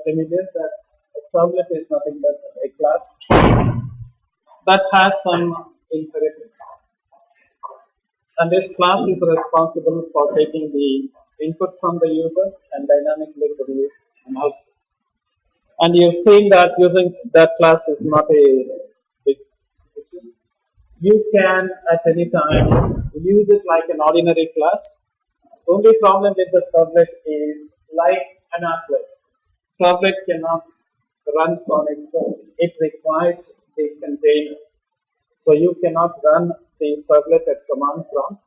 familiar that a servlet is nothing but a class that has some inheritance. And this class is responsible for taking the input from the user and dynamically produce an output. And you're seeing that using that class is not a big issue. You can at any time use it like an ordinary class. Only problem with the servlet is like an applet. Servlet cannot run on its own. It requires the container. So you cannot run the servlet at command prompt.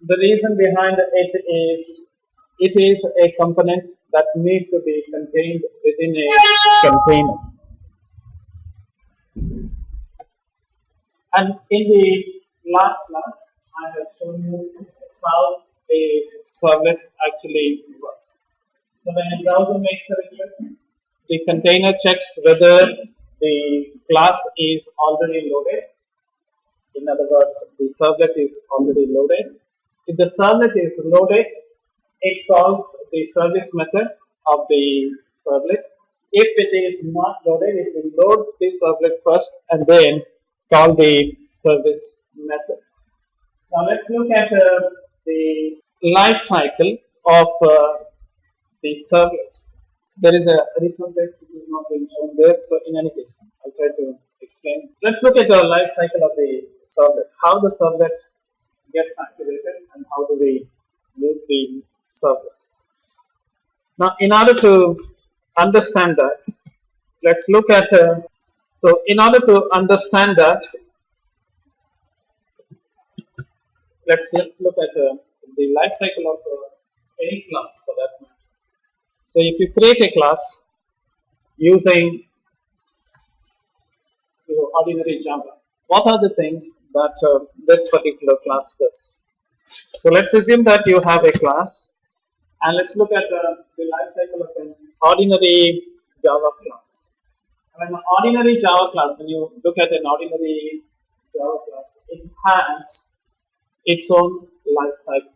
The reason behind it is a component that needs to be contained within a container. And in the last class, I have shown you how a servlet actually works. So when a browser makes a request, the container checks whether the class is already loaded. In other words, the servlet is already loaded. If the servlet is loaded, it calls the service method of the servlet. If it is not loaded, it will load the servlet first and then call the service method. Now let's look at the life cycle of the servlet. There is an additional text which is not being shown there, so in any case, I'll try to explain. Let's look at the life cycle of the servlet, how the servlet gets activated and how do we use the servlet. Now, in order to understand that, let's look at, so in order to understand that, let's look at the life cycle of any class for that matter. So if you create a class using ordinary Java, what are the things that this particular class does? So let's assume that you have a class, and let's look at the life cycle of an ordinary Java class. And an ordinary Java class, when you look at an ordinary Java class, it has its own life cycle.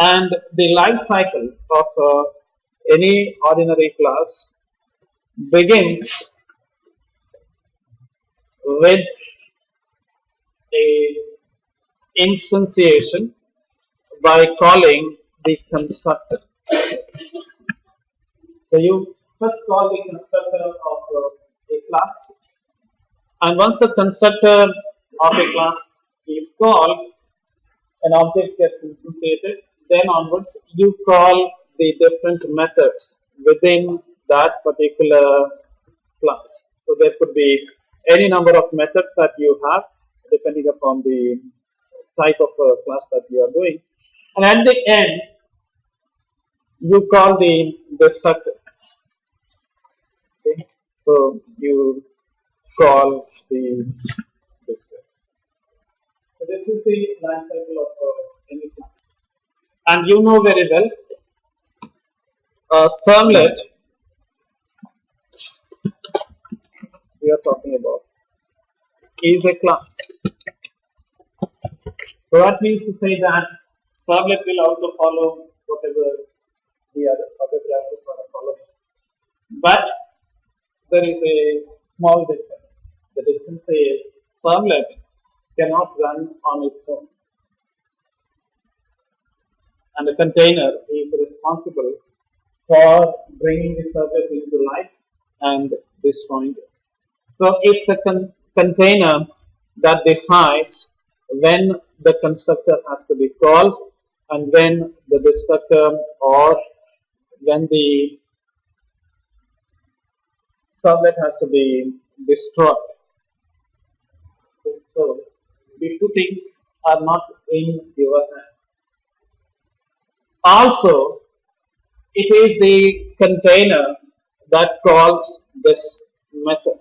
And the life cycle of any ordinary class begins with a instantiation by calling the constructor. So you first call the constructor of a class, and once the constructor of a class is called, an object gets instantiated. Then onwards, you call the different methods within that particular class. So there could be any number of methods that you have, depending upon the type of class that you are doing. And at the end, you call the destructor. Okay? So you call the destructor. So this is the life cycle of any class. And you know very well, servlet we are talking about is a class. So that means to say that servlet will also follow whatever the other classes are following. But there is a small difference. The difference is servlet cannot run on its own. And the container is responsible for bringing the servlet into life and destroying it. So it's a container that decides when the constructor has to be called and when the destructor or when the servlet has to be destroyed. So these two things are not in your hand. Also, it is the container that calls this method.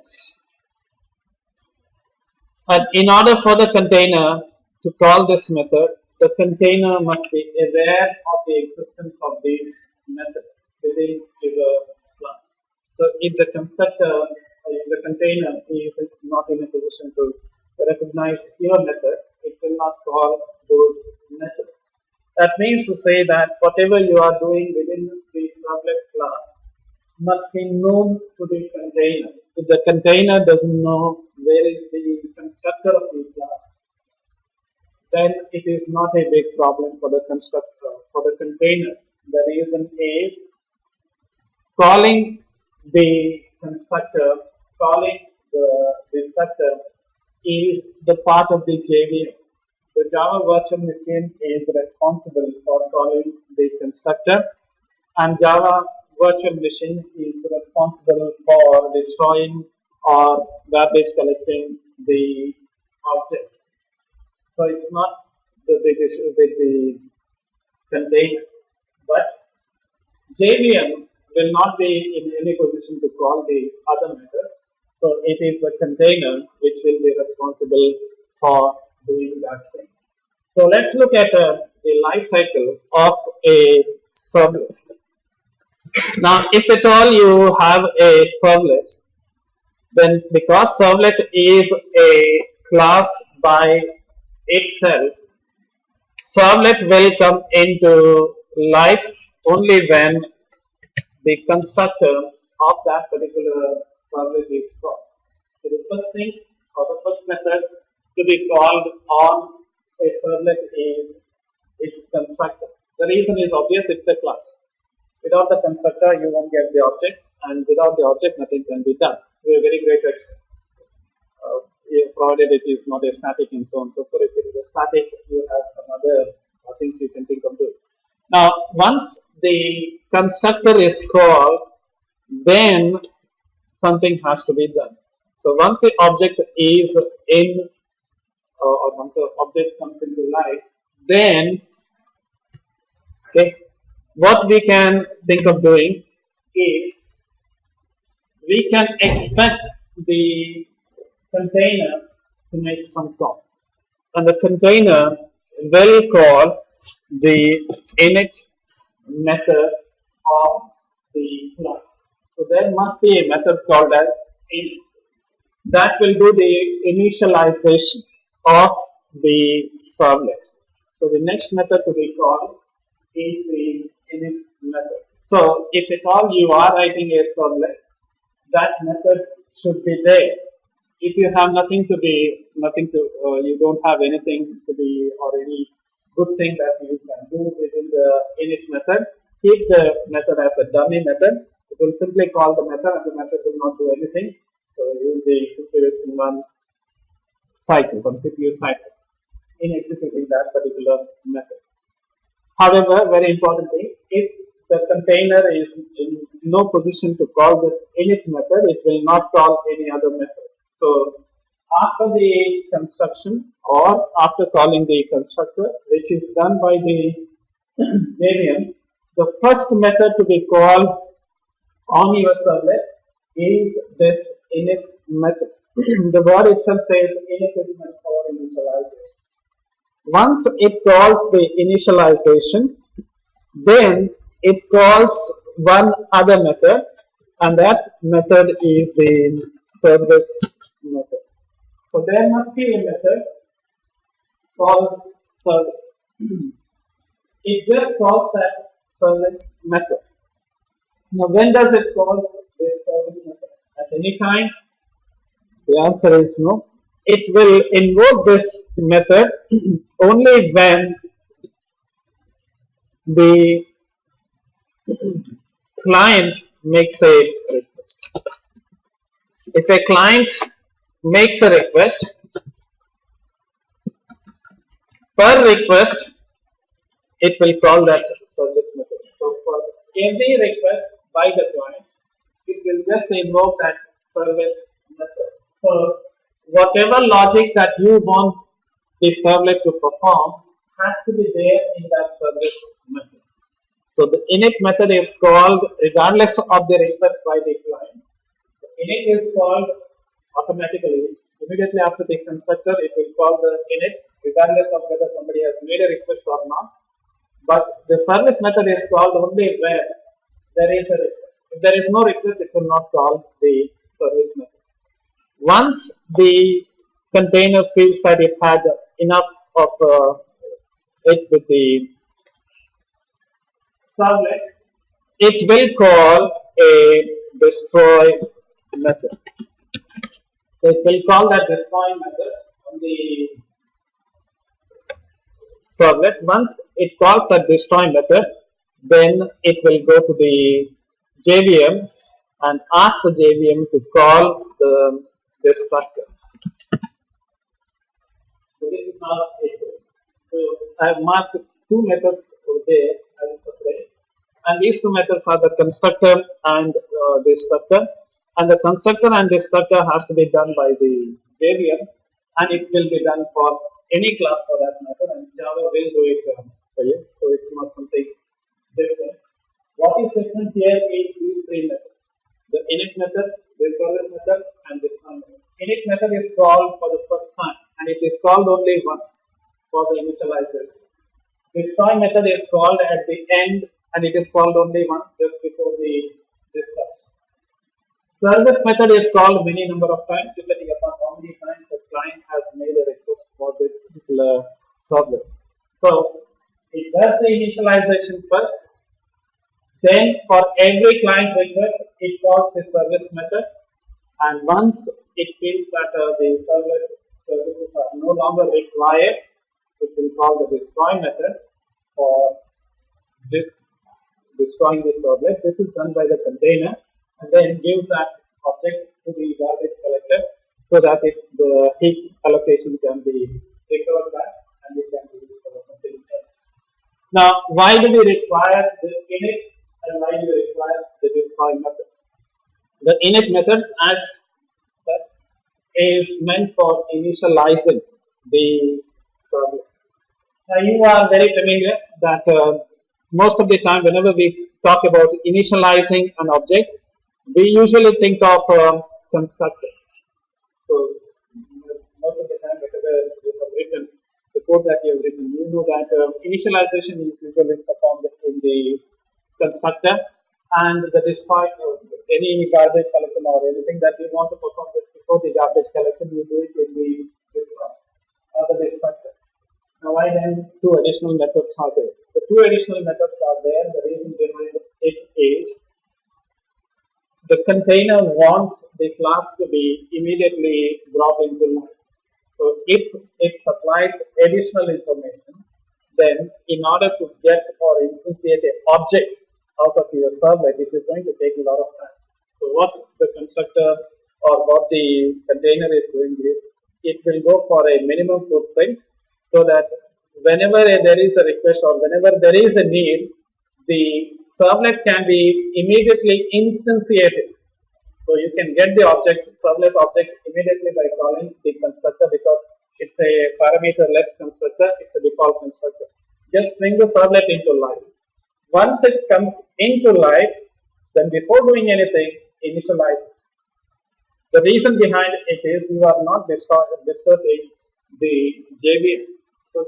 And in order for the container to call this method, the container must be aware of the existence of these methods within your class. So if the constructor, if the container is not in a position to recognize your method, it will not call those methods. That means to say that whatever you are doing within the servlet class must be known to the container. If the container doesn't know where is the constructor of the class, then it is not a big problem for the constructor, for the container. The reason is calling the constructor, calling the constructor is the part of the JVM. The Java virtual machine is responsible for calling the constructor, and Java virtual machine is responsible for destroying or garbage collecting the objects. So it's not the big issue with the container, but JVM will not be in any position to call the other methods. So it is the container which will be responsible for doing that thing. So let's look at the life cycle of a servlet. Now, if at all you have a servlet, then because servlet is a class by itself, servlet will come into life only when the constructor of that particular servlet is called. So the first thing or the first method to be called on a servlet is its constructor. The reason is obvious, it's a class. Without the constructor, you won't get the object, and without the object, nothing can be done to a very great extent. Provided it is not a static and so on and so forth. If it is a static, you have some other things you can think of doing. Now, once the constructor is called, then something has to be done. So once the object is in, or once the object comes into life, then what we can think of doing is we can expect the container to make some call, and the container will call the init method of the class. So there must be a method called as init that will do the initialization of the servlet. So the next method to be called is the init method. So if at all you are writing a servlet, that method should be there. If you have you don't have anything to be or any good thing that you can do within the init method, keep the method as a dummy method. It will simply call the method and the method will not do anything. So you will be wasting one CPU cycle in executing that particular method. However, very importantly, if the container is in no position to call this init method, it will not call any other method. So after the construction or after calling the constructor, which is done by the JVM, the first method to be called on your servlet is this init method. The word itself says init is meant for initialization. Once it calls the initialization, then it calls one other method, and that method is the service method. So there must be a method called service. It just calls that service method. Now, when does it call this service method? At any time? The answer is no. It will invoke this method only when the client makes a request. If a client makes a request, per request, it will call that service method. So for every request by the client, it will just invoke that service method. So whatever logic that you want the servlet to perform has to be there in that service method. So the init method is called regardless of the request by the client. The init is called automatically. Immediately after the constructor, it will call the init regardless of whether somebody has made a request or not. But the service method is called only when there is a request. If there is no request, it will not call the service method. Once the container feels that it had enough of it with the servlet, it will call a destroy method. So it will call that destroy method on the servlet. Once it calls that destroy method, then it will go to the JVM and ask the JVM to call the destructor. So this is not it. So I have marked two methods over there as separate, and these two methods are the constructor and destructor. And the constructor and destructor has to be done by the JVM, and it will be done for any class for that matter, and Java will do it for you. So it's not something different. What is different here is these three methods: the init method, the service method, and the method. Init method is called for the first time, and it is called only once for the initialization. Destroy method is called at the end, and it is called only once just before the destruction. Service method is called many number of times depending upon how many times the client has made a request for this particular servlet. So it does the initialization first. Then for every client request, it calls the service method. And once it feels that the servlet services are no longer required, it will call the destroy method for destroying the servlet. This is done by the container, and then gives that object to the garbage collector so that the heap allocation can be recovered back and it can be used for something else. Now, why do we require the init and why do we require the destroy method? The init method as that is meant for initializing the servlet. Now, you are very familiar that most of the time whenever we talk about initializing an object, we usually think of constructor. So most of the time whenever you have written the code that you have written, you know that initialization is usually performed in the constructor, and the destroy any garbage collection or anything that you want to perform this before the garbage collection, you do it in the destroy or the destructor. Now, why then two additional methods are there? The two additional methods are there. The reason behind it is the container wants the class to be immediately brought into life. So if it supplies additional information, then in order to get or instantiate an object out of your servlet, it is going to take a lot of time. So what the constructor or what the container is doing is, it will go for a minimum footprint so that whenever there is a request or whenever there is a need, the servlet can be immediately instantiated. So you can get the object, servlet object immediately by calling the constructor because it's a parameter-less constructor, it's a default constructor. Just bring the servlet into life. Once it comes into life, then before doing anything, initialize. The reason behind it is you are not disturbing the JVM. So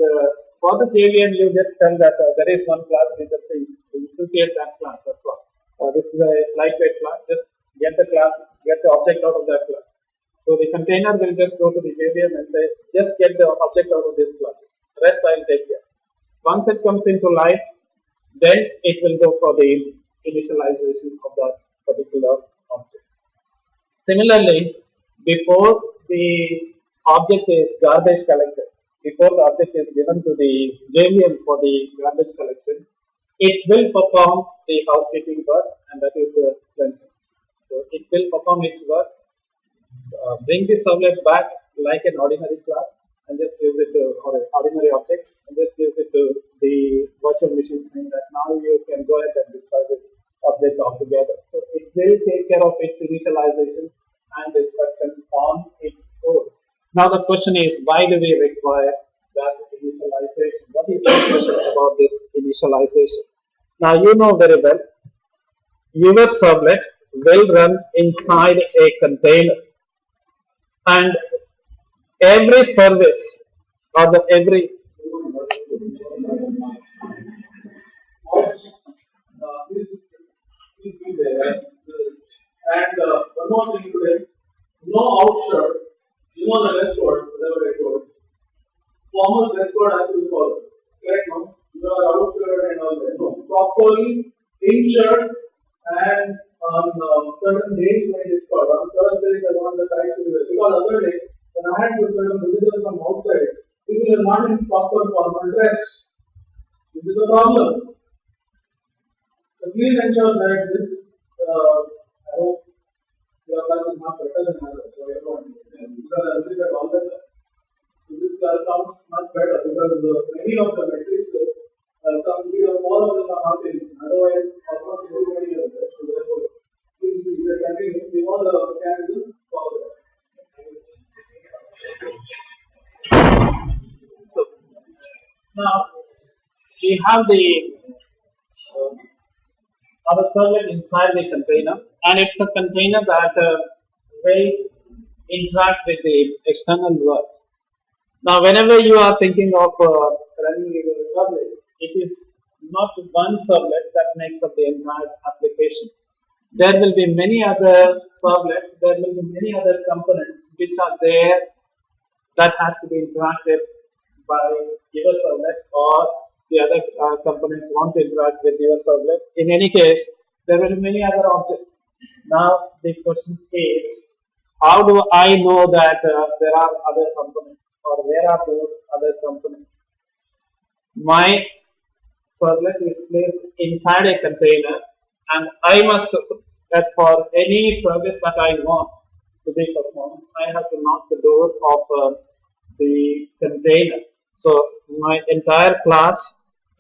for the JVM, you just tell that there is one class, you just instantiate that class. That's all. This is a lightweight class. Just get the class, get the object out of that class. So the container will just go to the JVM and say, just get the object out of this class. Rest I'll take care. Once it comes into life, then it will go for the initialization of that particular object. Similarly, before the object is garbage collected, before the object is given to the JVM for the garbage collection, it will perform the housekeeping work, and that is cleansing. So it will perform its work, bring the servlet back like an ordinary class, and just use it or an ordinary object, and just use it to the virtual machine, saying that now you can go ahead and destroy this object altogether. So it will take care of its initialization and destruction on its own. Now the question is, why do we require that initialization? What is the question about this initialization? Now you know very well, your servlet will run inside a container, and every service or every and one more thing today, no outshirt, the rest code, whatever it was. Formal dress code has to be followed. Correct, no? You are outshirt and all that. No. Properly in shirt and on certain days when it is called. On Thursdays, I want the time to be there. Because other day, when I had to certain visitors from outside, people are not in proper formal dress. This is a problem. So please ensure that this, I hope your class is not better than others. So everyone, because I think that all the time. So this class sounds much better because many of them, at least some 3 or 4 of them are not in. Otherwise, almost everybody is there. So therefore, please continue. We want the candidates follow that. So now we have the our servlet inside the container, and it's a container that will interact with the external world. Now, whenever you are thinking of running your servlet, it is not one servlet that makes up the entire application. There will be many other servlets, there will be many other components which are there that has to be interacted by your servlet, or the other components want to interact with your servlet. In any case, there will be many other objects. Now, the question is, how do I know that there are other components, or where are those other components? My servlet is placed inside a container, and I must that for any service that I want to be performed, I have to knock the door of the container. So my entire class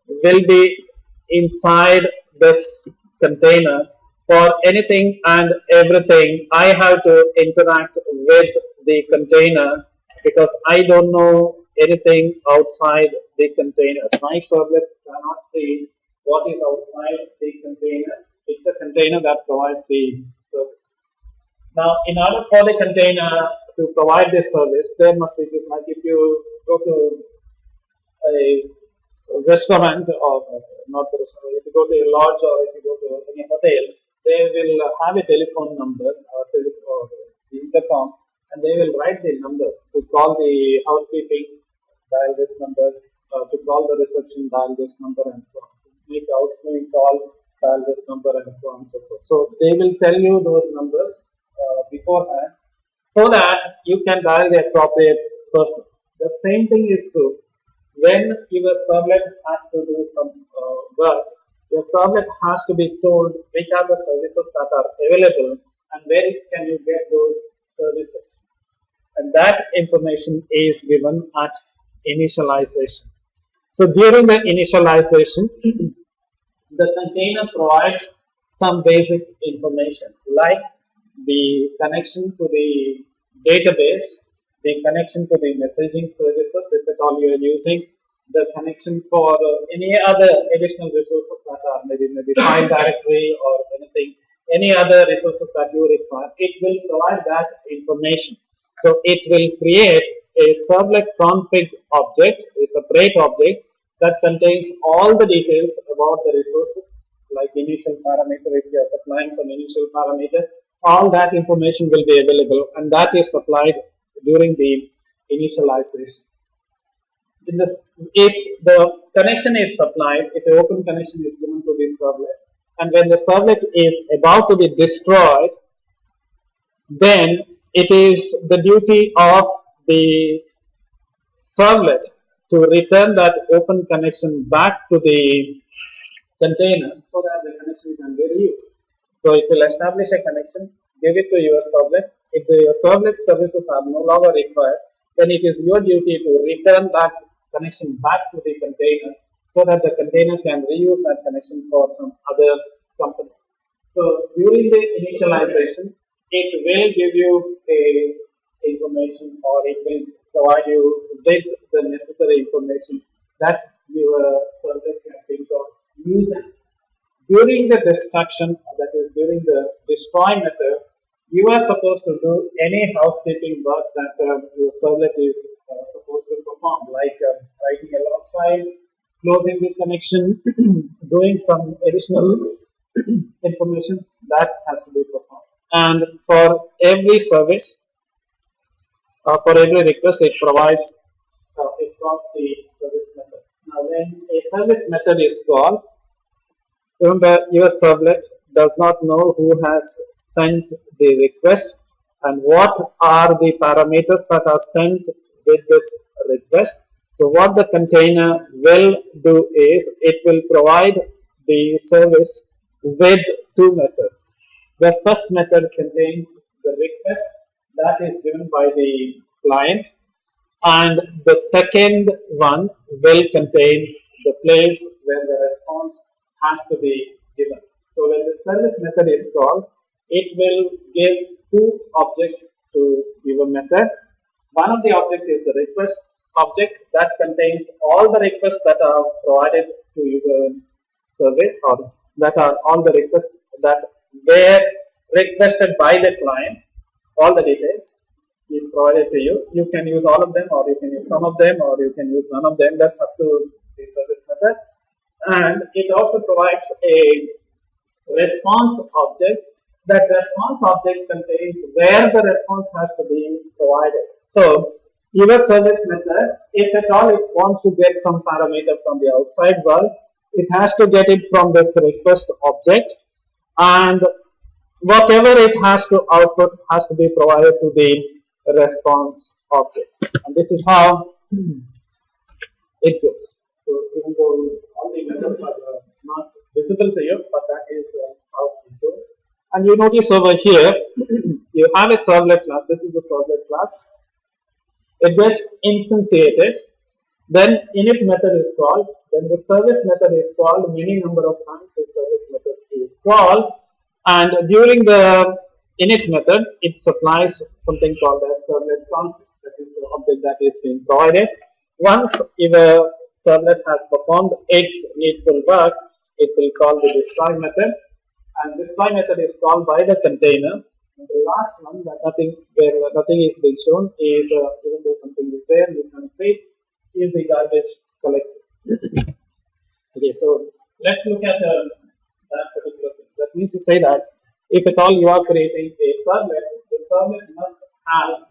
will be inside this container. For anything and everything, I have to interact with the container because I don't know anything outside the container. My servlet cannot see what is outside the container. It's a container that provides the service. Now, in order for the container to provide this service, there must be this, like if you go to a restaurant, or not the restaurant, if you go to a lodge or if you go to any hotel, they will have a telephone number or the intercom, and they will write the number to call the housekeeping, dial this number, to call the reception, dial this number, and so on. To make outgoing call, dial this number, and so on and so forth. So they will tell you those numbers beforehand, so that you can dial the appropriate person. The same thing is true when your servlet has to do some work. Your servlet has to be told which are the services that are available and where can you get those services. And that information is given at initialization. So during the initialization, the container provides some basic information like the connection to the database, the connection to the messaging services if at all you are using, the connection for any other additional resources that are maybe file directory or anything, any other resources that you require. It will provide that information. So it will create a servlet config object, a separate object that contains all the details about the resources, like initial parameter. If you are supplying some initial parameter, all that information will be available, and that is supplied during the initialization. If the connection is supplied, if an open connection is given to this servlet, and when the servlet is about to be destroyed, then it is the duty of the servlet to return that open connection back to the container so that the connection can be reused. So it will establish a connection, give it to your servlet. If your servlet services are no longer required, then it is your duty to return that connection back to the container so that the container can reuse that connection for some other company. So during the initialization, it will give you a information, or it will provide you with the necessary information that your servlet can think of using. During the destruction, that is during the destroy method, you are supposed to do any housekeeping work that your servlet is supposed to perform, like writing a log file, closing the connection, doing some additional information that has to be performed. And for every service, for every request, it provides, it calls the service method. Now, when a service method is called, remember your servlet does not know who has sent the request and what are the parameters that are sent with this request. So what the container will do is it will provide the service with two methods. The first method contains the request that is given by the client, and the second one will contain the place where the response has to be given. So when the service method is called, it will give two objects to your method. One of the objects is the request object that contains all the requests that are provided to your service, or that are all the requests that were requested by the client. All the details is provided to you. You can use all of them, or you can use some of them, or you can use none of them. That's up to the service method. And it also provides a response object. That response object contains where the response has to be provided. So your service method, if at all it wants to get some parameter from the outside world, it has to get it from this request object, and whatever it has to output has to be provided to the response object. And this is how it goes. So even though all the methods are not visible to you, but that is how it goes. And you notice over here, you have a servlet class. This is the servlet class. It gets instantiated. Then init method is called. Then the service method is called. Many number of times the service method is called. And during the init method, it supplies something called as servlet config. That is the object that is being provided. Once your servlet has performed its needful work, it will call the destroy method. And destroy method is called by the container. And the last one, that where nothing is being shown, is even though something is there, you can see, is the garbage collector. Okay, so let's look at that particular thing. That means to say that if at all you are creating a servlet, the servlet must have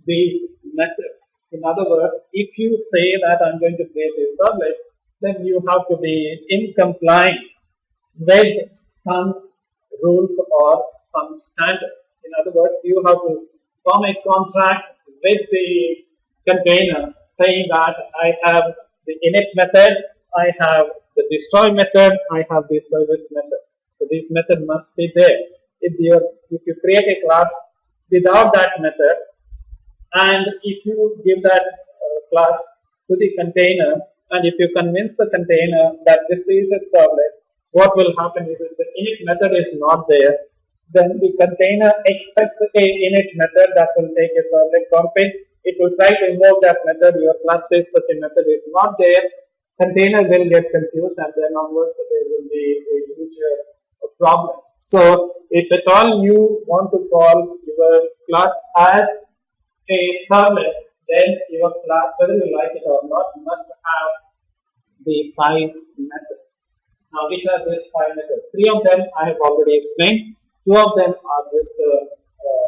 these methods. In other words, if you say that I'm going to create a servlet, then you have to be in compliance with some rules or some standard. In other words, you have to form a contract with the container saying that I have the init method, I have the destroy method, I have the service method. So this method must be there. If you create a class without that method, and if you give that class to the container, and if you convince the container that this is a servlet, what will happen is if the init method is not there, then the container expects a init method that will take a servlet config. It will try to invoke that method. Your class says such a method is not there. Container will get confused, and then onwards there will be a future problem. So if at all you want to call your class as a servlet, then your class, whether you like it or not, must have the 5 methods. Now, which are these 5 methods? 3 of them I have already explained. 2 of them are just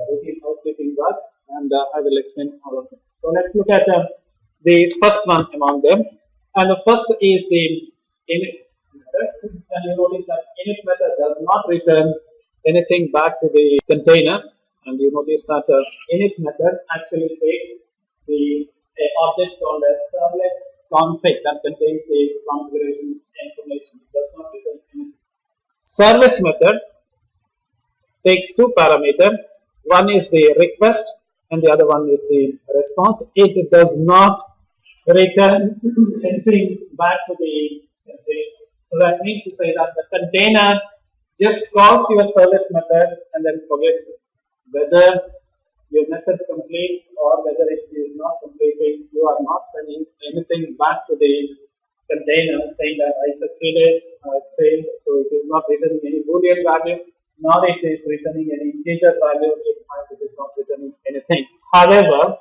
routine housekeeping work, and I will explain all of them. So let's look at the first one among them, and the first is the init method. And you notice that init method does not return anything back to the container, and you notice that init method actually takes the object called as servlet config that contains the configuration information. It does not return anything. Service method takes 2 parameters. One is the request and the other one is the response. It does not return anything back to the container. So that means to say that the container just calls your service method and then forgets it. Whether your method completes or whether it is not completing, you are not sending anything back to the container saying that I succeeded, I failed. So it is not returning any Boolean value, nor it is returning any integer value. It is not returning anything. However,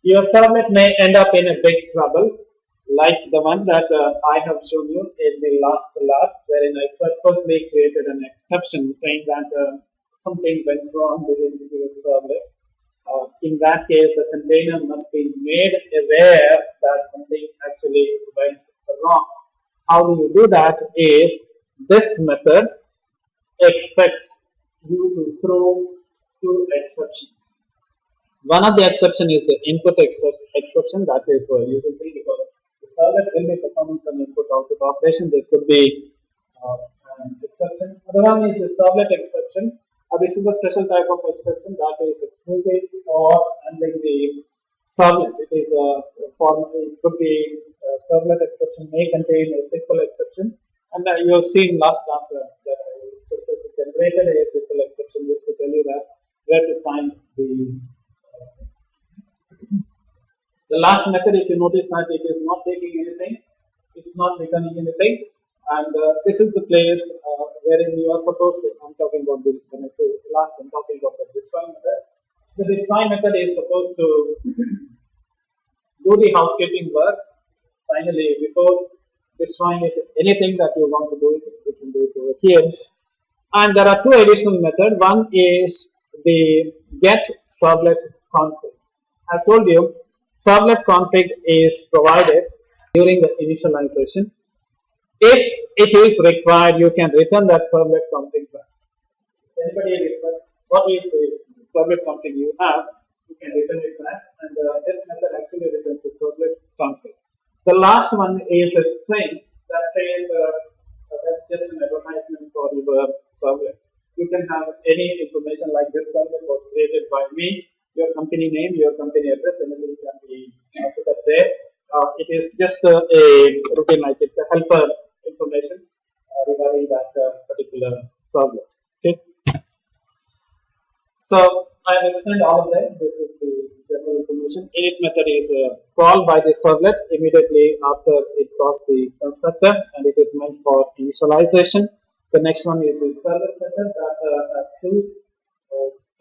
your servlet may end up in a big trouble, like the one that I have shown you in the last lab, wherein I purposely created an exception saying that something went wrong within your servlet. In that case, the container must be made aware that something actually went wrong. How do you do that? Is this method expects you to throw two exceptions. One of the exception is the input exception, that is usually because the servlet will be performing some input-output operation. There could be uh, an exception. Other one is the servlet exception. This is a special type of exception that is exclusive or handling the servlet. It is a form. It could be servlet exception may contain a SQL exception, and you have seen last class that I generated a SQL exception just to tell you that where to find the last method. If you notice that it is not taking anything, it's not returning anything, and this is the place wherein you are supposed to. I'm talking about this when I say last. I'm talking about the destroy method. The destroy method is supposed to do the housekeeping work. Finally, before destroying it, anything that you want to do, you can do it over here. And there are two additional methods. One is the get servlet config. I told you servlet config is provided during the initialization. If it is required, you can return that servlet config back. If anybody requests what is the servlet config you have, you can return it back, and this method actually returns the servlet config. The last one is a string that says that's just an advertisement for your servlet. You can have any information like this servlet was created by me, your company name, your company address, anything can be put up there. It is just a routine, like it's a helper information regarding that particular servlet. Okay. So I have explained all of that. This is the general information. Init method is called by the servlet immediately after it calls the constructor, and it is meant for initialization. The next one is the service method that has two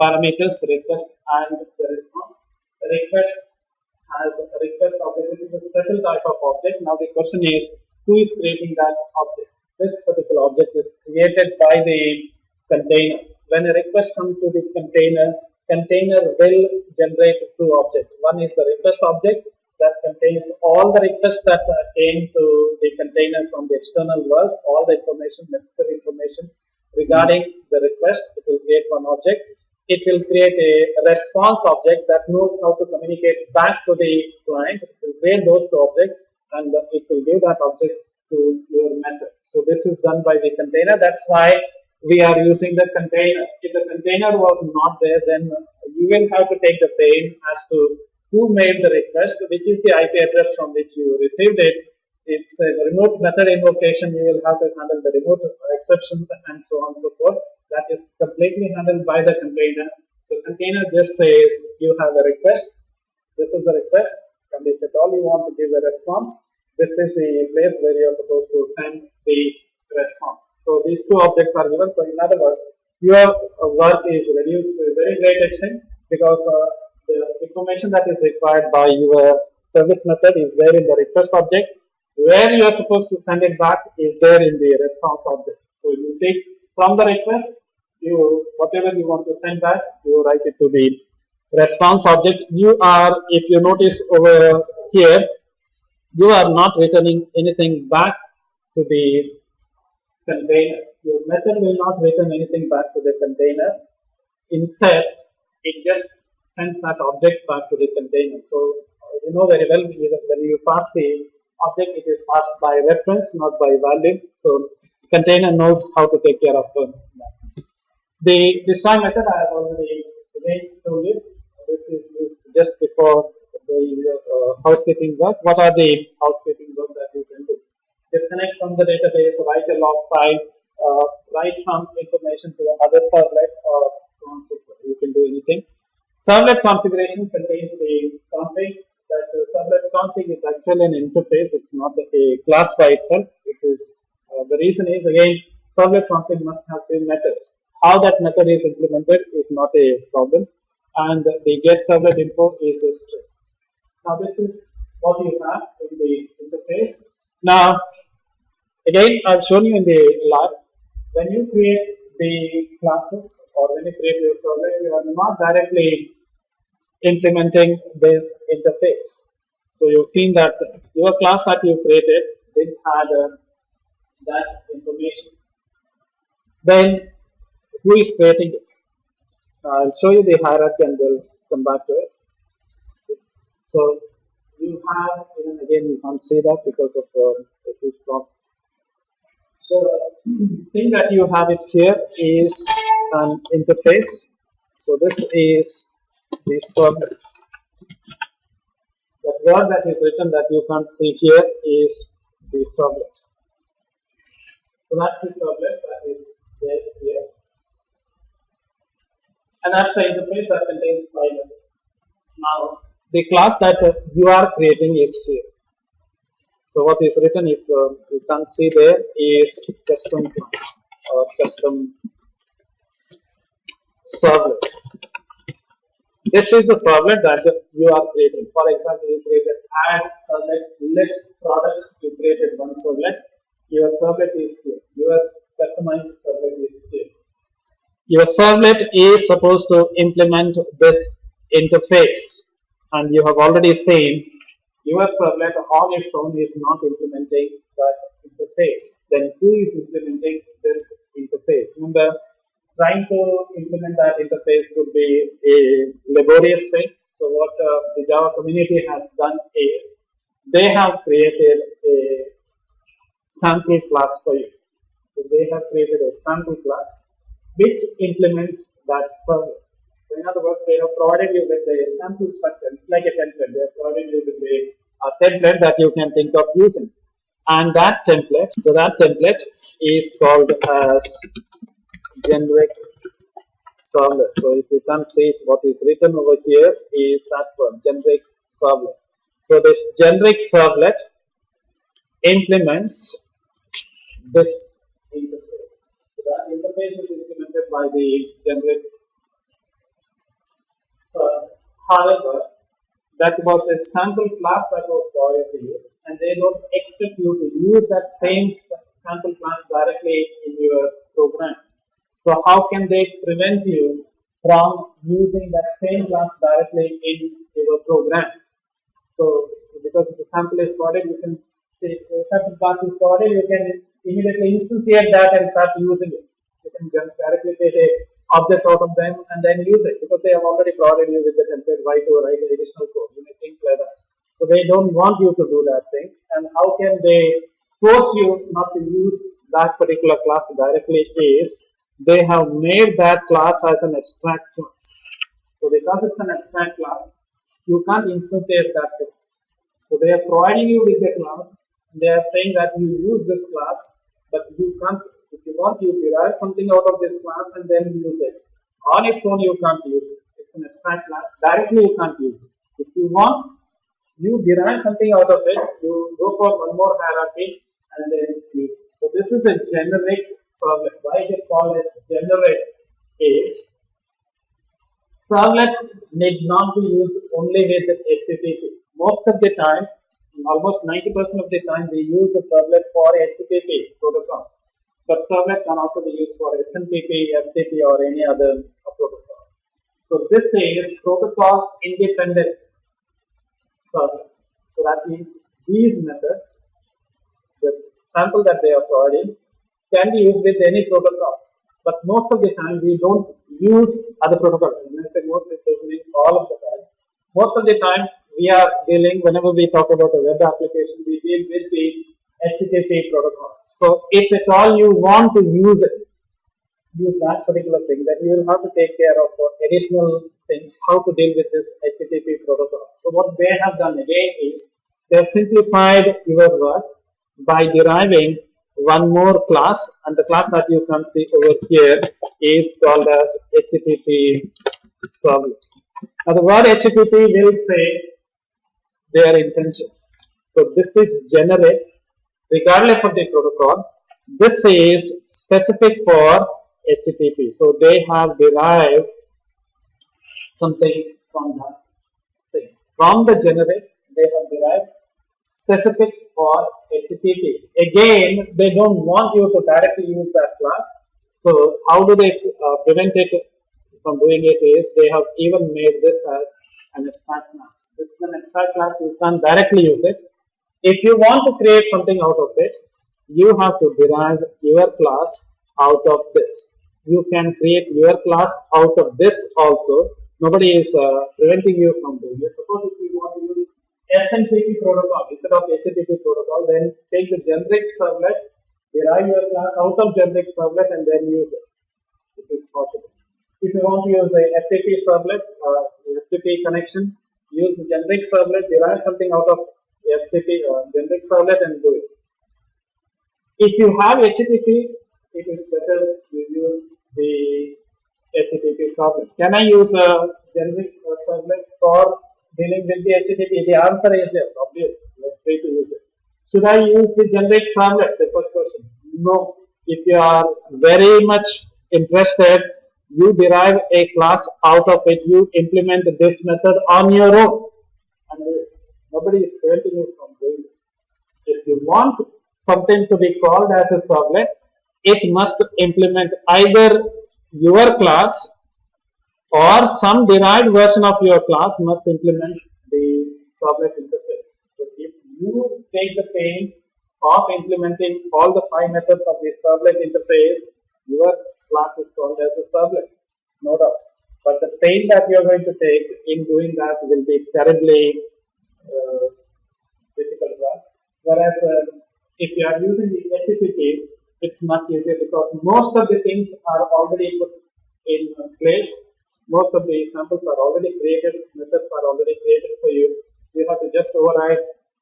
parameters, request and the response. The request has a request object. This is a special type of object. Now the question is, who is creating that object? This particular object is created by the container. When a request comes to the container will generate two objects. One is the request object that contains all the requests that came to the container from the external world, all the information, necessary information regarding the request. It will create one object. It will create a response object that knows how to communicate back to the client. It will create those two objects, and it will give that object to your method. So this is done by the container. That's why we are using the container. If the container was not there, then you will have to take the pain as to who made the request, which is the IP address from which you received it. It's a remote method invocation. You will have to handle the remote exceptions and so on and so forth. That is completely handled by the container. So container just says you have a request. This is the request, and if at all you want to give a response, this is the place where you are supposed to send the response. So these two objects are given. So in other words, your work is reduced to a very great extent because the information that is required by your service method is there in the request object. Where you are supposed to send it back is there in the response object. So you take from the request, whatever you want to send back, you write it to the response object. You are, if you notice over here, you are not returning anything back to the container. Your method will not return anything back to the container. Instead, it just sends that object back to the container. So you know very well when you pass the object, it is passed by reference, not by value. So container knows how to take care of that. The destroy method I have already again told you. This is used just before the housekeeping work. What are the housekeeping work that you can do? Disconnect from the database, write a log file, write some information to another servlet, or so on and so forth. You can do anything. Servlet configuration contains the config. That servlet config is actually an interface. It's not a class by itself. It is the reason is again servlet config must have two methods. How that method is implemented is not a problem, and the get servlet info is a string. Now this is what you have in the interface. Now again, I've shown you in the lab, when you create the classes or when you create your servlet, you are not directly implementing this interface. So you've seen that your class that you created didn't have that information. Then who is creating it. I'll show you the hierarchy and we'll come back to it. So you have, even again, you can't see that because of the huge block. The thing that you have it here is an interface. So this is the servlet. That word that is written that you can't see here is the servlet. So that's the servlet that is there here. And that's the interface that contains file elements. Now, the class that you are creating is here. So what is written, if you can see there, is custom class or custom servlet. This is the servlet that you are creating. For example, you created add servlet, list products, you created one servlet. Your servlet is here. Your customized servlet is here. Your servlet is supposed to implement this interface, and you have already seen your servlet on its own is not implementing that interface. Then who is implementing this interface? Remember, trying to implement that interface could be a laborious thing. So what the Java community has done is they have created a sample class for you. So they have created a sample class which implements that servlet. So in other words, they have provided you with a sample structure. It's like a template. They have provided you with a template that you can think of using. And that template, so that template is called as generic servlet. So if you can see what is written over here is that word, generic servlet. So this generic servlet implements this interface. So that interface is implemented by the generic servlet. However, that was a sample class that was provided to you, and they don't expect you to use that same sample class directly in your program. So how can they prevent you from using that same class directly in your program? So because the sample is provided, you can say if certain class is provided, you can immediately instantiate that and start using it. You can directly take a object out of them and then use it because they have already provided you with the template. Why to write additional code? You may think like that. So they don't want you to do that thing. And how can they force you not to use that particular class directly is they have made that class as an abstract class. So because it's an abstract class, you can't instantiate that class. So they are providing you with the class. They are saying that you use this class, but you can't. If you want, you derive something out of this class and then use it. On its own, you can't use it. It's an abstract class. Directly, you can't use it. If you want, you derive something out of it. You go for one more hierarchy and then use it. So this is a generic servlet. Why it is called as generic is servlet need not be used only with HTTP. Most of the time, almost 90% of the time, we use the servlet for HTTP protocol. But servlet can also be used for SMTP, FTP, or any other protocol. So this is protocol independent servlet. So that means these methods, the sample that they are providing, can be used with any protocol. But most of the time, we don't use other protocols. When I say most, it doesn't mean all of the time. Most of the time, we are dealing, whenever we talk about a web application, we deal with the HTTP protocol. So if at all you want to use it, use that particular thing, then you will have to take care of additional things, how to deal with this HTTP protocol. So what they have done again is they have simplified your work by deriving one more class, and the class that you can see over here is called as HTTP servlet. Now the word HTTP will say their intention. So this is generic. Regardless of the protocol, this is specific for HTTP. So they have derived something from that thing. From the generic, they have derived specific for HTTP. Again, they don't want you to directly use that class. So how do they prevent it from doing it is they have even made this as an abstract class. This is an abstract class, you can't directly use it. If you want to create something out of it, you have to derive your class out of this. you can create your class out of this also. Nobody is preventing you from doing it. Suppose if you want to use SMTP protocol instead of HTTP protocol, then take the generic servlet, derive your class out of generic servlet, and then use it. It is possible. If you want to use the FTP servlet, FTP connection, use the generic servlet, derive something out of FTP generic servlet, and do it. If you have HTTP, it is better you use the HTTP servlet. Can I use a generic servlet for dealing with the HTTP? The answer is yes, obvious. Let's try to use it. Should I use the generic servlet? The first question. No. If you are very much interested, you derive a class out of it, you implement this method on your own. And nobody is preventing you from doing it. If you want something to be called as a servlet, it must implement either your class or some derived version of your class must implement the servlet interface. So if you take the pain of implementing all the 5 methods of the servlet interface, your class is called as a servlet, no doubt. But the pain that you are going to take in doing that will be terribly difficult. Whereas if you are using the HTTP, it's much easier because most of the things are already put in place. Most of the samples are already created, methods are already created for you. You have to just override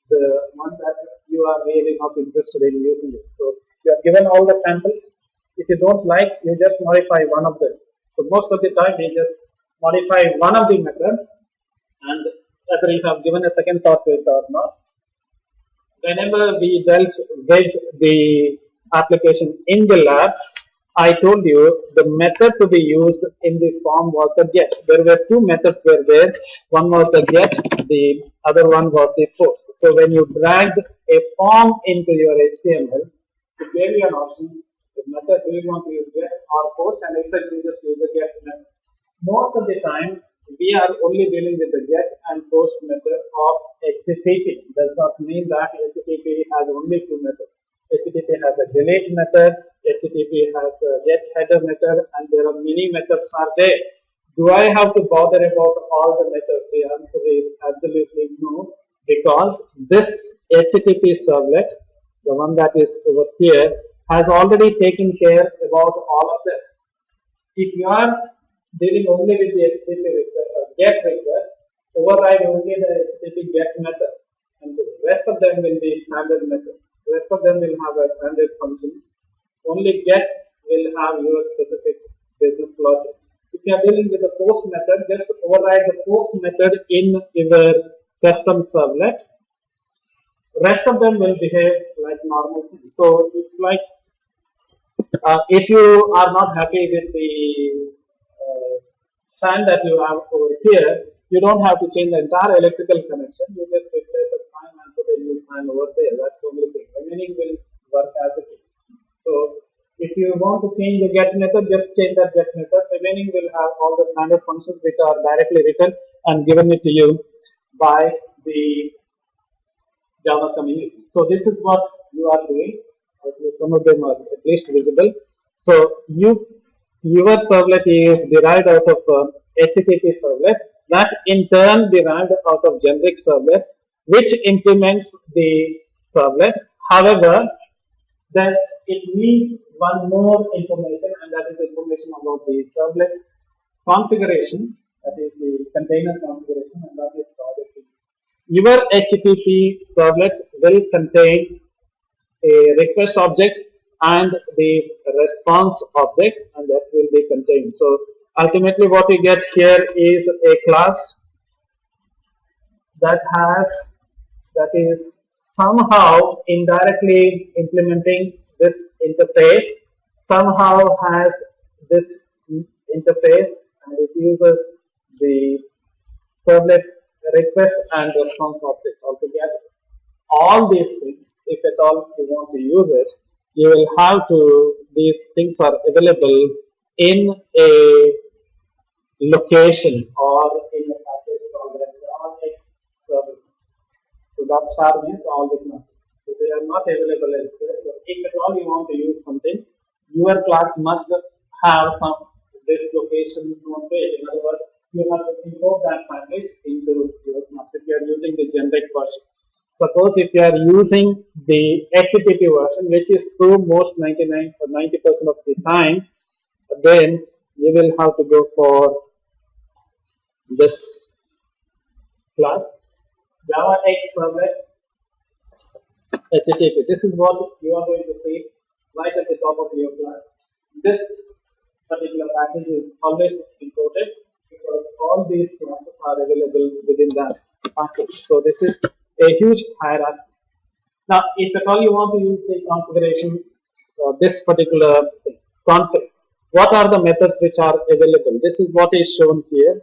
the one that you are really not interested in using it. So you are given all the samples. If you don't like, you just modify one of them. So most of the time, you just modify one of the methods, and whether you have given a second thought to it or not. Whenever we dealt with the application in the lab, I told you the method to be used in the form was the get. There were 2 methods were there. One was the get, the other one was the post. So when you dragged a form into your HTML, it gave you an option. The method, do you want to use get or post, and exactly just use the get method. Most of the time, we are only dealing with the get and post method of HTTP. Does not mean that HTTP has only 2 methods. HTTP has a delete method, HTTP has a get header method, and there are many methods are there. Do I have to bother about all the methods? The answer is absolutely no, because this HTTP servlet, the one that is over here, has already taken care about all of them. If you are dealing only with the HTTP get request, override only the HTTP get method, and the rest of them will be standard methods. The rest of them will have a standard function. Only get will have your specific business logic. If you are dealing with the post method, just override the post method in your custom servlet. Rest of them will behave like normal things. So it's like if you are not happy with the fan that you have over here, you don't have to change the entire electrical connection. You just replace the fan and put a new fan over there. That's the only thing. Remaining will work as it is. So if you want to change the get method, just change that get method. Remaining will have all the standard functions which are directly written and given it to you by the Java community. So this is what you are doing. Some of them are at least visible. So your servlet is derived out of HTTP servlet, that in turn derived out of generic servlet, which implements the servlet. However, that it needs one more information, and that is information about the servlet configuration, that is the container configuration, and that is stored in. Your HTTP servlet will contain a request object and the response object, and that will be contained. So ultimately what you get here is a class that is somehow indirectly implementing this interface, somehow has this interface, and it uses the servlet request and response object altogether. All these things, if at all you want to use it, you will have to, these things are available in a location or in a package called X server. So that star means all the classes. So they are not available elsewhere. But if at all you want to use something, your class must have some this location known to it. In other words, you have to import that package into your class if you are using the generic version. Suppose if you are using the HTTP version, which is true most 99 or 90% of the time, then you will have to go for this class Java X Servlet HTTP. This is what you are going to see right at the top of your class. This particular package is always imported because all these classes are available within that package. So this is a huge hierarchy. Now, if at all you want to use the configuration, this particular thing, config, what are the methods which are available? This is what is shown here.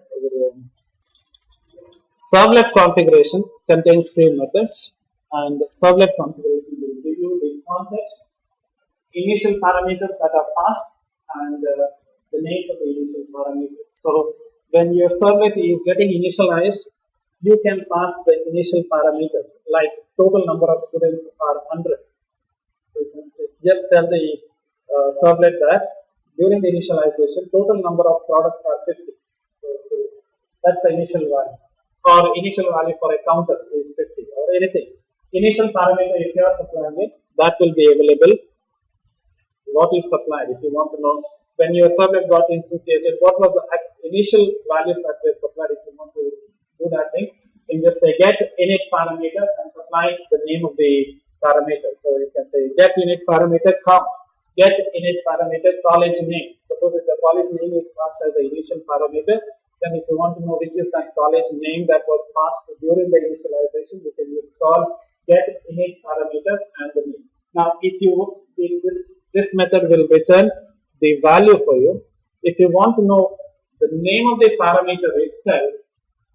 Servlet configuration contains three methods, and servlet configuration will give you the context, initial parameters that are passed, and the name of the initial parameter. So when your servlet is getting initialized, you can pass the initial parameters like total number of students are 100. So you can say, just tell the servlet that during the initialization, total number of products are 50. So that's the initial value. Or initial value for a counter is 50 or anything. Initial parameter, if you are supplying it, that will be available. What is supplied? If you want to know when your servlet got instantiated, what was the initial values that were supplied? If you want to do that thing, you can just say get init parameter and supply the name of the parameter. So you can say get init parameter count, get init parameter college name. Suppose if the college name is passed as the initial parameter, then if you want to know which is that college name that was passed during the initialization, you can use call get init parameter and the name. Now, if this method will return the value for you. If you want to know the name of the parameter itself,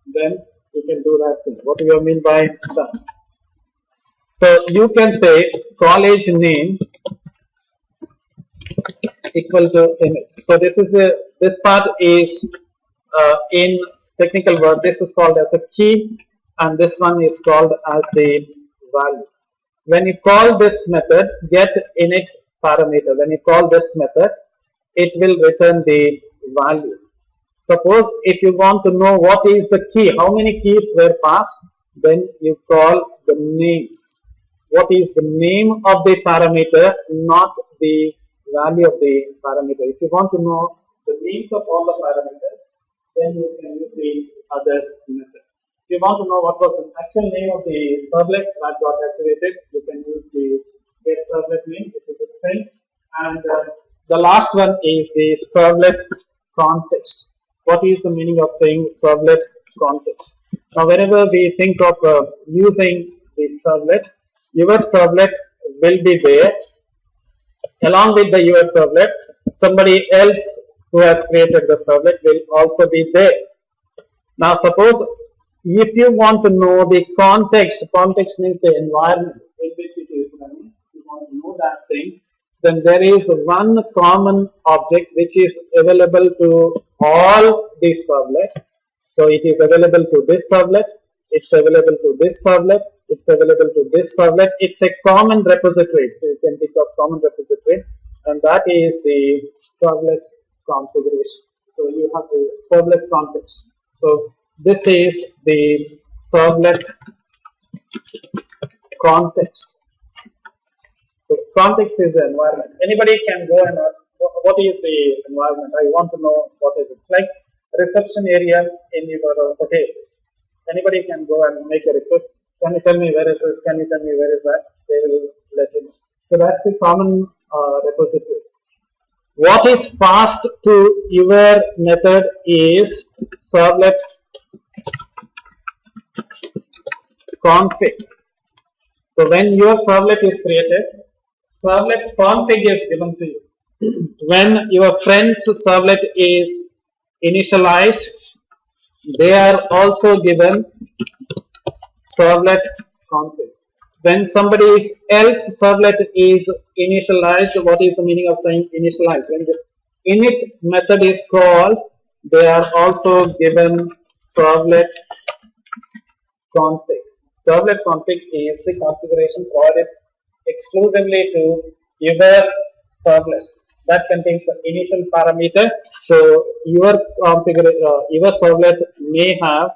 then you can do that thing. What do you mean by that? So you can say college name equal to image. So this part is in technical word, this is called as a key, and this one is called as the value. When you call this method get init parameter, when you call this method, it will return the value. Suppose if you want to know what is the key, how many keys were passed, then you call the names. What is the name of the parameter, not the value of the parameter. If you want to know the names of all the parameters, then you can use the other method. If you want to know what was the actual name of the servlet that got activated, you can use the get servlet name, which is a string. And the last one is the servlet context. What is the meaning of saying servlet context? Now, whenever we think of using the servlet, your servlet will be there. Along with your servlet, somebody else who has created the servlet will also be there. Now, suppose if you want to know the context means the environment in which it is running, you want to know that thing, then there is one common object which is available to all these servlets. So it is available to this servlet, it's available to this servlet, it's available to this servlet. It's a common repository, so you can pick up common repository, and that is the servlet configuration. So you have the servlet context. So this is the servlet context. So context is the environment. Anybody can go and ask, what is the environment? I want to know what is it. It's like a reception area in your hotels. Anybody can go and make a request. Can you tell me where is it? Can you tell me where is that? They will let you know. So that's the common repository. What is passed to your method is servlet config. So when your servlet is created, servlet config is given to you. When your friend's servlet is initialized, they are also given servlet config. When somebody else servlet is initialized, what is the meaning of saying initialized? When this init method is called, they are also given servlet config. Servlet config is the configuration provided exclusively to your servlet. that contains the initial parameter. So your your servlet may have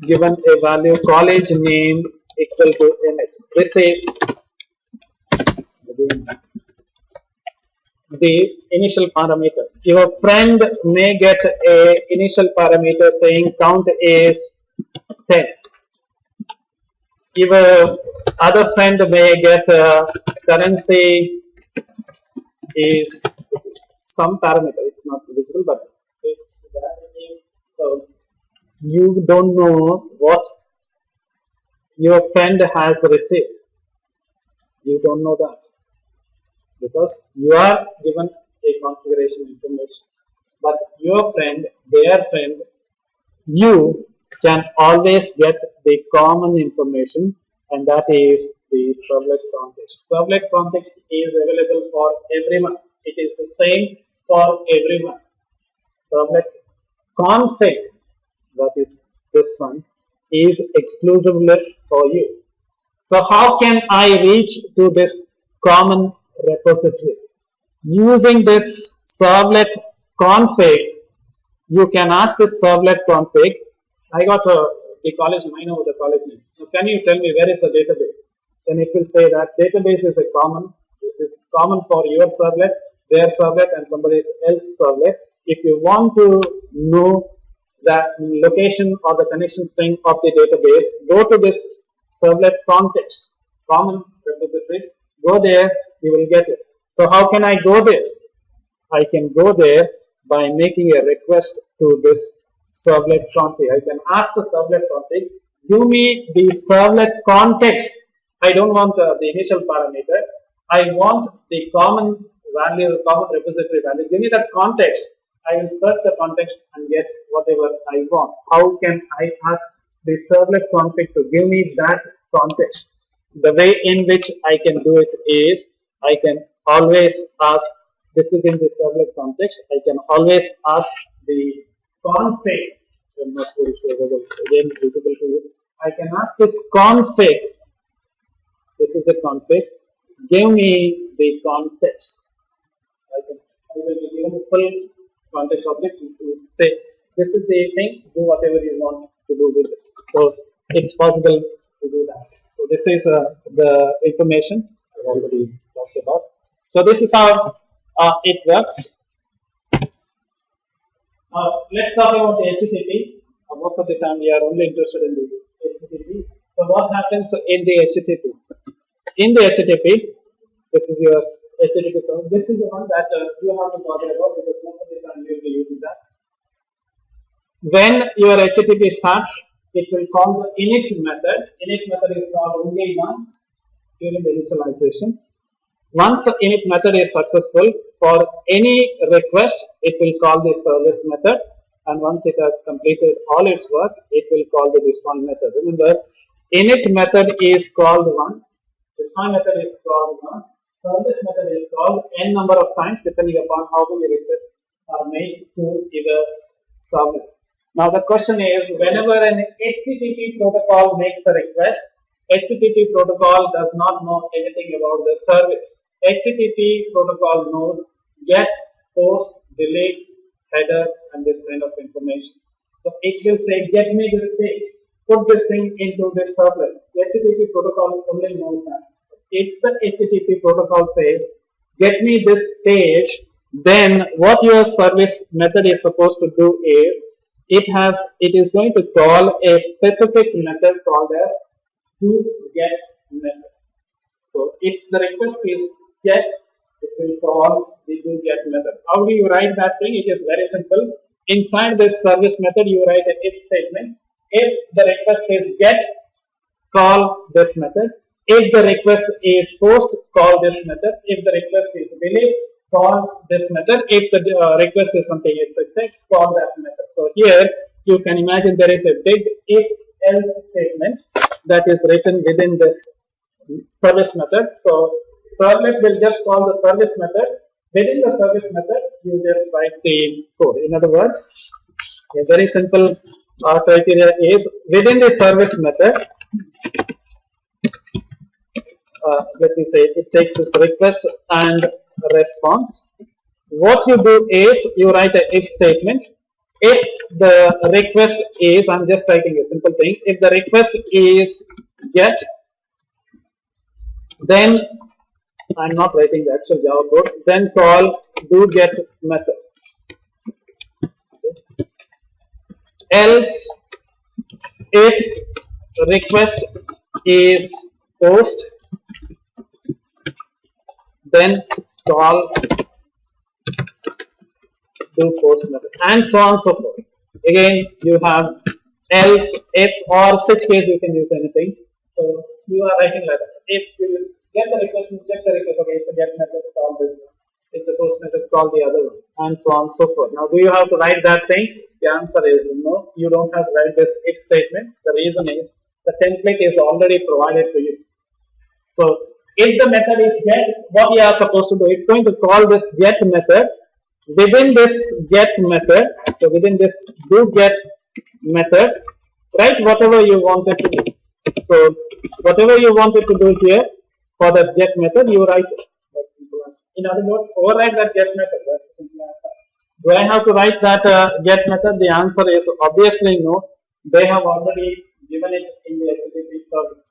given a value college name equal to image. This is the initial parameter. Your friend may get a initial parameter saying count is 10. Your other friend may get currency is some parameter. It's not visible, but you don't know what your friend has received. You don't know that because you are given a configuration information. But your friend, their friend, you can always get the common information, and that is the servlet context. Servlet context is available for everyone. It is the same for everyone. Servlet config, that is this one, is exclusively for you. So how can I reach to this common repository? Using this servlet config, you can ask this servlet config. I got the college name. I know the college name. Now, can you tell me where is the database? Then it will say that database is a common. It is common for your servlet, their servlet, and somebody else's servlet. If you want to know the location or the connection string of the database, go to this servlet context, common repository. Go there, you will get it. So how can I go there? I can go there by making a request to this servlet config. I can ask the servlet config, give me the servlet context. I don't want the initial parameter. I want the common value, common repository value. Give me that context. I will search the context and get whatever I want. How can I ask the servlet config to give me that context? The way in which I can do it is, I can always ask, this is in the servlet context, I can always ask the config. I'm not very sure whether it's again visible to you. I can ask this config, this is the config, give me the context. I will be given the full context object to say, this is the thing, do whatever you want to do with it. So it's possible to do that. So this is the information I've already talked about. So this is how it works. Let's talk about the HTTP. Most of the time we are only interested in the HTTP. So what happens in the HTTP? In the HTTP, this is your HTTP server. This is the one that you have to bother about because most of the time you will be using that. When your HTTP starts, it will call the init method. Init method is called only once during the initialization. Once the init method is successful, for any request, it will call the service method. And once it has completed all its work, it will call the respond method. Remember, init method is called once, respond method is called once, service method is called n number of times depending upon how many requests are made to either servlet. Now the question is, whenever an HTTP protocol makes a request, HTTP protocol does not know anything about the service. HTTP protocol knows get, post, delete, header, and this kind of information. So it will say, get me this page, put this thing into this servlet. The HTTP protocol only knows that. If the HTTP protocol says, get me this page, then what your service method is supposed to do is, it is going to call a specific method called as toGet method. So if the request is get, it will call the toGet method. How do you write that thing? It is very simple. Inside this service method, you write an if statement. If the request is get, call this method. If the request is post, call this method. If the request is delete, call this method. If the request is something XXX, call that method. So here you can imagine there is a big if else statement that is written within this service method. So servlet will just call the service method. Within the service method, you just write the code. In other words, a very simple criteria is within the service method, let me say, it takes this request and response. What you do is you write a if statement. If the request is, I'm just writing a simple thing, if the request is get, then I'm not writing the actual Java code, then call do get method. Else, if request is post, then call do post method, and so on and so forth. Again, you have else, if, or switch case, you can use anything. So you are writing like that. If you get the request, you check the request. Okay, if the get method, call this. If the post method, call the other one, and so on and so forth. Now, do you have to write that thing? The answer is no. You don't have to write this if statement. The reason is the template is already provided to you. So if the method is get, what you are supposed to do? It's going to call this get method. Within this get method, so within this do get method, write whatever you wanted to do. So whatever you wanted to do here for that get method, you write it. That's simple answer. In other words, override that get method. That's simple answer. Do I have to write that get method? The answer is obviously no. They have already given it in the HTTP servlet.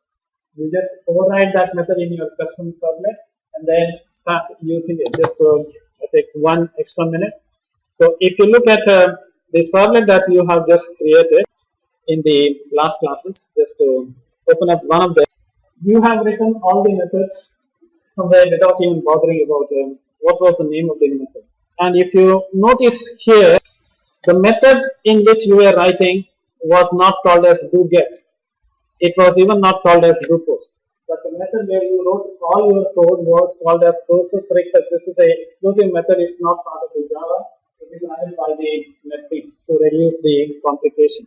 You just override that method in your custom servlet and then start using it. Just take 1 extra minute. So if you look at the servlet that you have just created in the last classes, just to open up one of them, you have written all the methods somewhere without even bothering about what was the name of the method. And if you notice here, the method in which you were writing was not called as do get. It was even not called as do post. But the method where you wrote all your code was called as process request. This is an exclusive method. It's not part of the Java. It is added by the NetBeans to reduce the complication.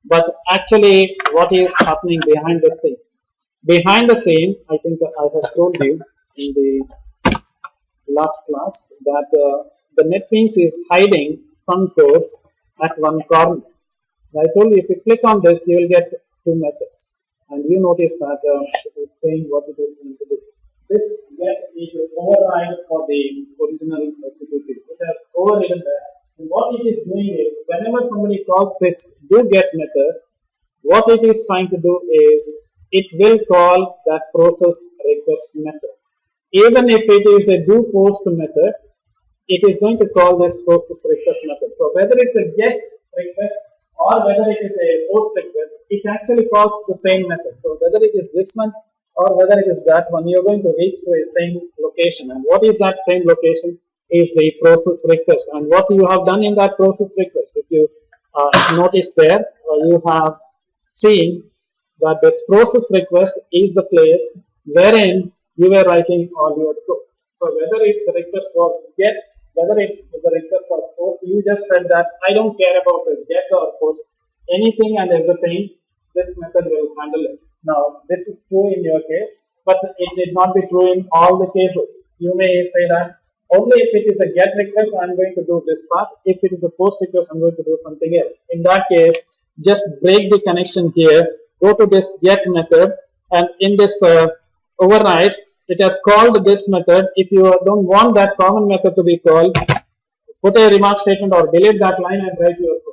But actually, what is happening behind the scene? Behind the scene, I think I have told you in the last class that the NetBeans is hiding some code at one corner. I told you if you click on this, you will get 2 methods. And you notice that it is saying what it is going to do. This get is an override for the original HTTP. It has overridden that. And what it is doing is, whenever somebody calls this do get method, what it is trying to do is, it will call that process request method. Even if it is a do post method, it is going to call this process request method. So whether it's a get request or whether it is a post request, it actually calls the same method. So whether it is this one or whether it is that one, you are going to reach to a same location. And what is that same location? Is the process request. And what you have done in that process request, if you notice there, you have seen that this process request is the place wherein you were writing all your code. So whether the request was get, whether the request was post, you just said that I don't care about the get or post, anything and everything, this method will handle it. Now, this is true in your case, but it did not be true in all the cases. You may say that only if it is a get request, I'm going to do this part. If it is a post request, I'm going to do something else. In that case, just break the connection here, go to this get method, and in this override, it has called this method. If you don't want that common method to be called, put a remark statement or delete that line and write your code.